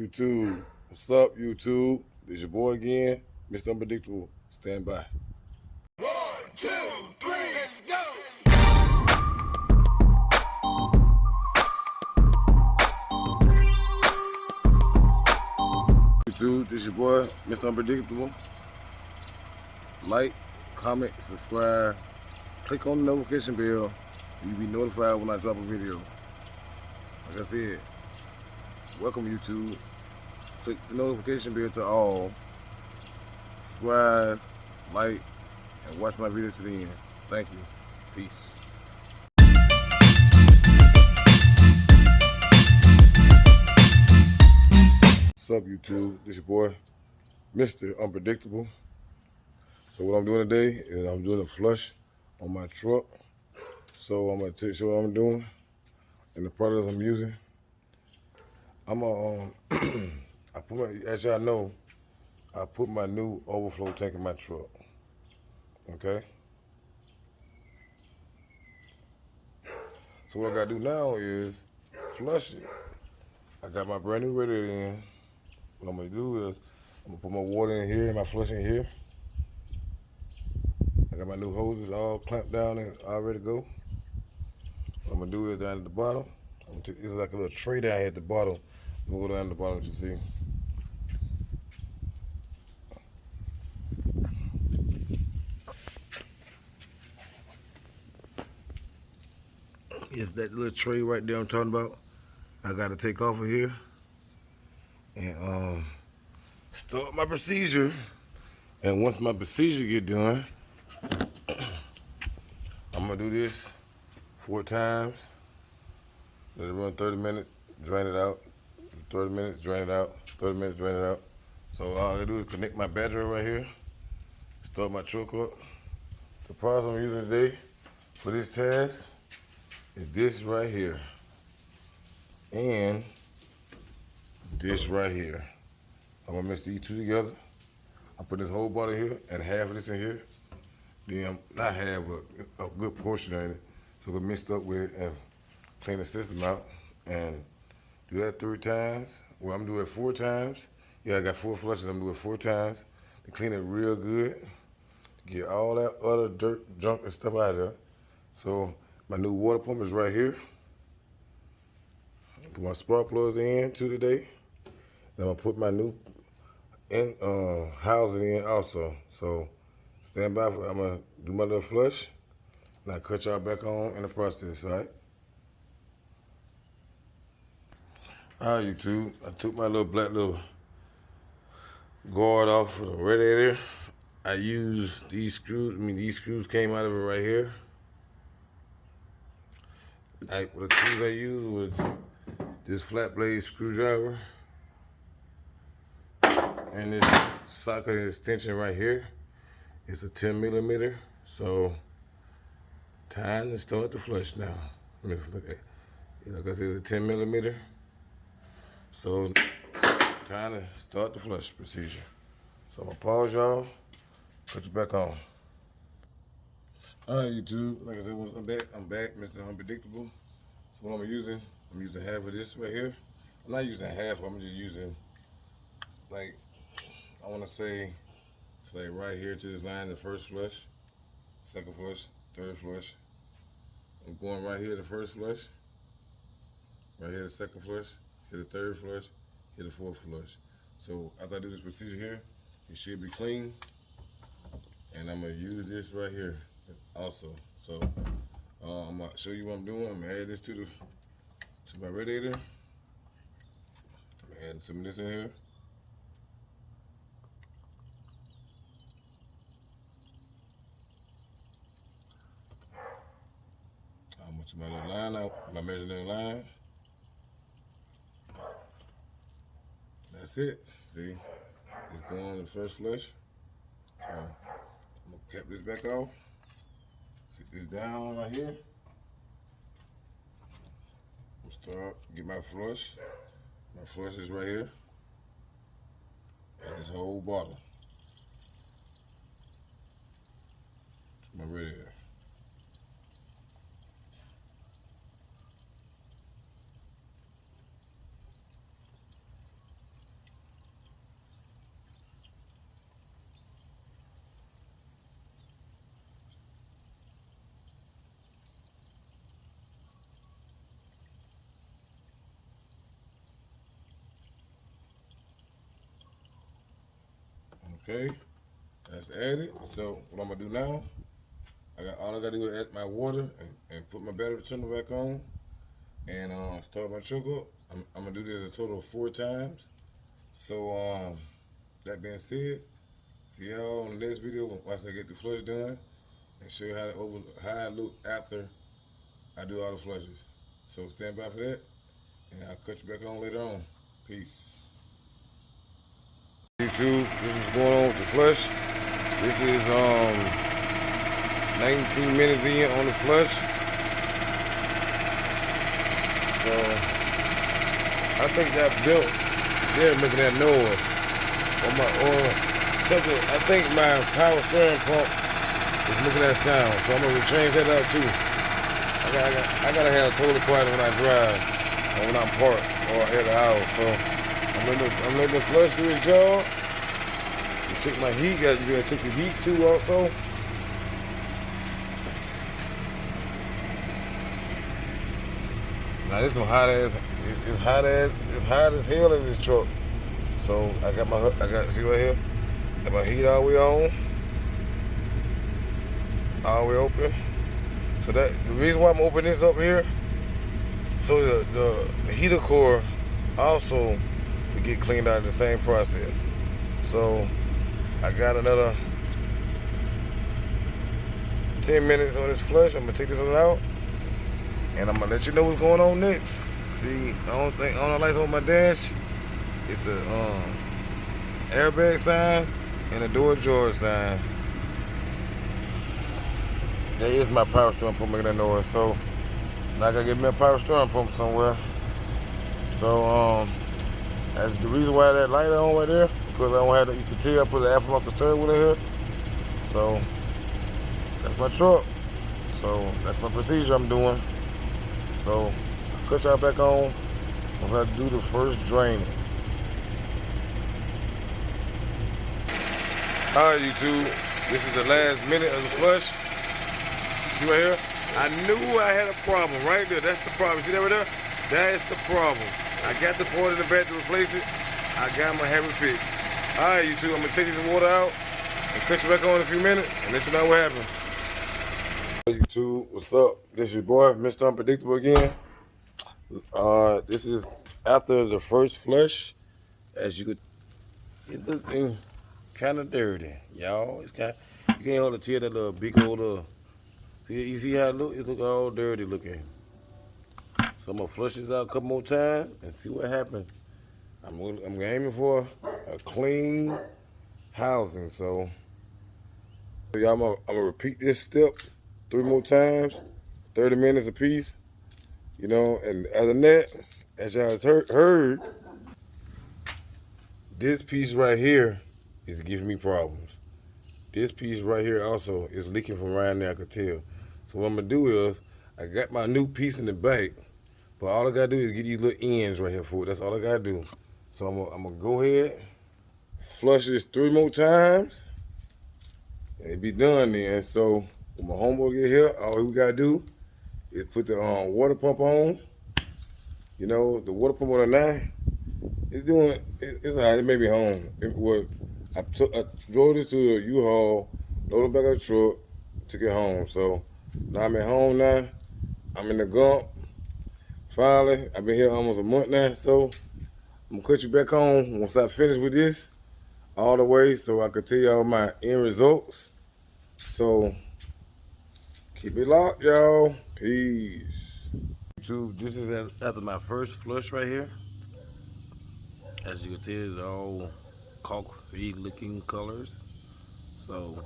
YouTube. What's up, YouTube? This your boy again, Mr. Unpredictable. Stand by. 1, 2, 3, let's go! YouTube, this your boy, Mr. Unpredictable. Like, comment, subscribe, click on the notification bell. You'll be notified when I drop a video. Like I said, welcome YouTube. Click the notification bell to all. Subscribe, like, and watch my videos to the end. Thank you. Peace. What's up, YouTube? This your boy, Mr. Unpredictable. So what I'm doing today is I'm doing a flush on my truck. So I'm gonna show you what I'm doing and the products I'm using. I'm gonna, as y'all know, I put my new overflow tank in my truck. Okay. So what I gotta do now is flush it. I got my brand new radiator in. What I'm gonna do is I'm gonna put my water in here and my flush in here. I got my new hoses all clamped down and all ready to go. What I'm gonna do is down at the bottom. It's like a little tray down here at the bottom. I'm gonna go down at the bottom, as you see. It's that little tray right there I'm talking about. I gotta take off of here and start my procedure. And once my procedure get done, I'm gonna do this 4 times. Let it run 30 minutes, drain it out. 30 minutes, drain it out. 30 minutes, drain it out. So all I gotta do is connect my battery right here, start my truck up. The product I'm using today for this task is this right here and this right here. I'm gonna mix these two together. I put this whole bottle here and half of this in here. Then, not half, but a good portion of it. So we're mixed up with it and clean the system out and do that 3 times. Well, I'm gonna do it 4 times. Yeah, I got 4 flushes. I'm gonna do it 4 times to clean it real good. Get all that other dirt, junk, and stuff out of there. So my new water pump is right here. Put my spark plugs in too today. Then I'm gonna put my new housing in also. So stand by for. I'm gonna do my little flush, and I cut y'all back on in the process. All right. All right, YouTube. I took my little black little guard off for the radiator. I used these screws. These screws came out of it right here. The tools I used was this flat blade screwdriver and this socket extension right here. It's a 10 millimeter. So time to start the flush now. Let me look at it. Like I said, it's a 10 millimeter. So time to start the flush procedure. So I'm gonna pause y'all, put you back on. All right, YouTube. Like I said, I'm back, Mr. Unpredictable. So what I'm using half of this right here. I'm not using half, I'm just using, like, I wanna say, it's like right here to this line, the first flush, second flush, third flush. I'm going right here, the first flush, right here, the second flush, here the third flush, here the fourth flush. So after I do this procedure here, it should be clean. And I'm gonna use this right here also. So I'm gonna show you what I'm doing. I'm gonna add this to my radiator. I'm gonna add some of this in here. I'm gonna to my little line out, my measuring line. That's it. See, it's going on the first flush. So I'm gonna cap this back off. Sit this down right here. Start, get my flush. My flush is right here. And this whole bottle to my radiator. Okay, that's added. So what I'm gonna do now, all I gotta do is add my water and put my battery trimmer back on and start my truck up. I'm gonna do this a total of 4 times. So that being said, see y'all on the next video once I get the flush done and show you how I look after I do all the flushes. So stand by for that, and I'll cut you back on later on. Peace. YouTube, this is going on with the flush. This is 19 minutes in on the flush. So I think that belt there making that noise or something. I think my power steering pump is making that sound. So I'm gonna change that out too. I gotta have a total quiet when I drive or when I'm parked or at the house. So I'm letting the flush do its job. Check my heat. You gotta check the heat too also. Now this one hot as it's hot as hell in this truck. So I got see right here. Got my heat all the way on, all the way open. So that the reason why I'm opening this up here, so the heater core also will get cleaned out in the same process. So I got another 10 minutes on this flush. I'm gonna take this one out, and I'm gonna let you know what's going on next. See, I don't lights on my dash. It's the airbag sign and the door jar sign. That is my power steering pump making that noise. So now I gotta get me a power steering pump somewhere. So that's the reason why that light on right there, because I don't have you can tell I put the aftermarket steering wheel in here. So that's my truck. So that's my procedure I'm doing. So I'll cut y'all back on once I do the first draining. Alright, YouTube, this is the last minute of the flush. See right here? I knew I had a problem right there. That's the problem. See that right there? That's the problem. I got the part in the back to replace it. I got my have it fixed. Alright, YouTube, I'm gonna take this water out and cut you back on in a few minutes and let you know what happened. Hey YouTube, what's up? This is your boy, Mr. Unpredictable again. This is after the first flush. As you could, it's looking kind of dirty, y'all. It's kind, you can't hold the tear that little big old. See, you see how it look? It look all dirty looking. So I'm gonna flush this out a couple more times and see what happens. I'm aiming for a clean housing. So y'all, I'm gonna repeat this step 3 more times, 30 minutes a piece. You know, and other than that, as y'all heard, this piece right here is giving me problems. This piece right here also is leaking from around there, I could tell. So what I'm gonna do is, I got my new piece in the back, but all I gotta do is get these little ends right here for it. That's all I gotta do. So I'm gonna go ahead, flush this 3 more times, and it be done then. So when my homeboy get here, all we gotta do is put the water pump on. You know, the water pump on the 9, it's all right, it may be home. I drove this to a U-Haul, loaded it back of the truck, took it home. So now I'm at home now. I'm in the Gump. Finally, I've been here almost a month now. So I'm gonna cut you back on once I finish with this all the way, so I can tell y'all my end results. So keep it locked, y'all. Peace. YouTube, this is after my first flush right here. As you can tell, it's all coffee looking colors. So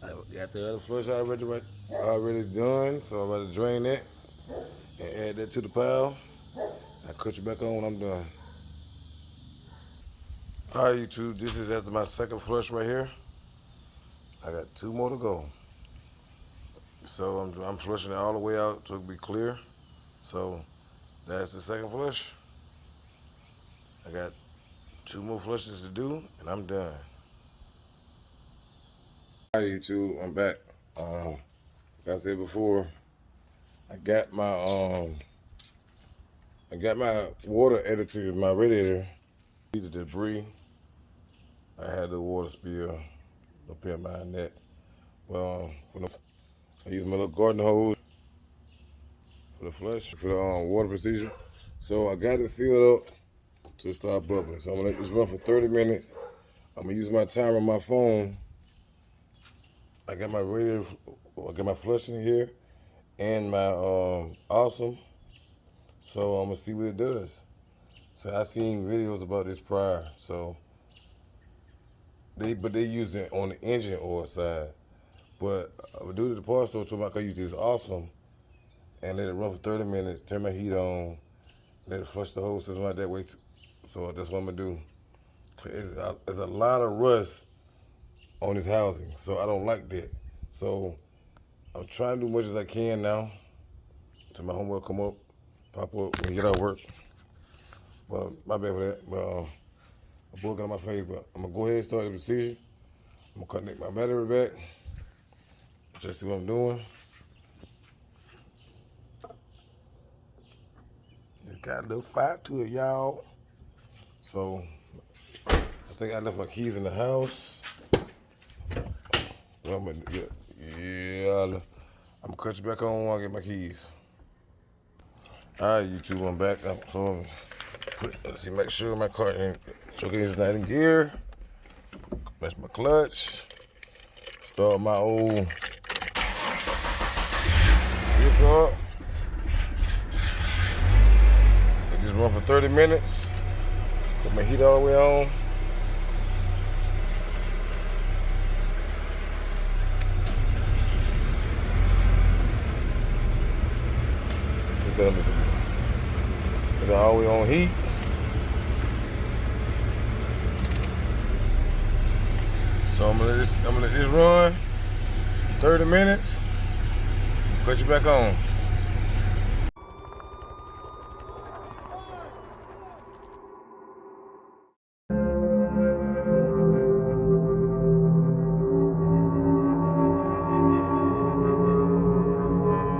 I got the other flush already done. So I'm about to drain that and add that to the pile. I'll cut you back on when I'm done. Alright, YouTube, this is after my second flush right here. I got 2 more to go. So I'm flushing it all the way out to be clear. So that's the second flush. I got 2 more flushes to do and I'm done. Hi YouTube, I'm back. Like I said before, I got my water added to my radiator. See the debris I had the water spill up here in my net. Well, I use my little garden hose for the flush, for the water procedure. So I got it filled up to start bubbling. So I'm gonna let this run for 30 minutes. I'm gonna use my timer on my phone. I got my radio, I got my flush in here and my Awesome. So I'm gonna see what it does. So I seen videos about this prior. So they used it on the engine oil side. But due to the parts store told me I could use this Awesome and let it run for 30 minutes, turn my heat on, let it flush the whole system out that way too. So that's what I'm gonna do. There's a lot of rust on this housing, so I don't like that. So I'm trying to do as much as I can now till my homework come up, pop up when we get out of work. Well, my bad for that. But I'm booking on my face, but I'm gonna go ahead and start the procedure. I'm gonna connect my battery back. Just see what I'm doing. It got a little fight to it, y'all. So I think I left my keys in the house. Well, I'm gonna cut you back on when I get my keys. All right, YouTube, I'm back. So let's see, make sure my car showcase is not in gear. Match my clutch. Start my old vehicle up. Let this run for 30 minutes. Put my heat all the way on. Put it all the way on heat. So I'm gonna let this run 30 minutes. Cut you back on.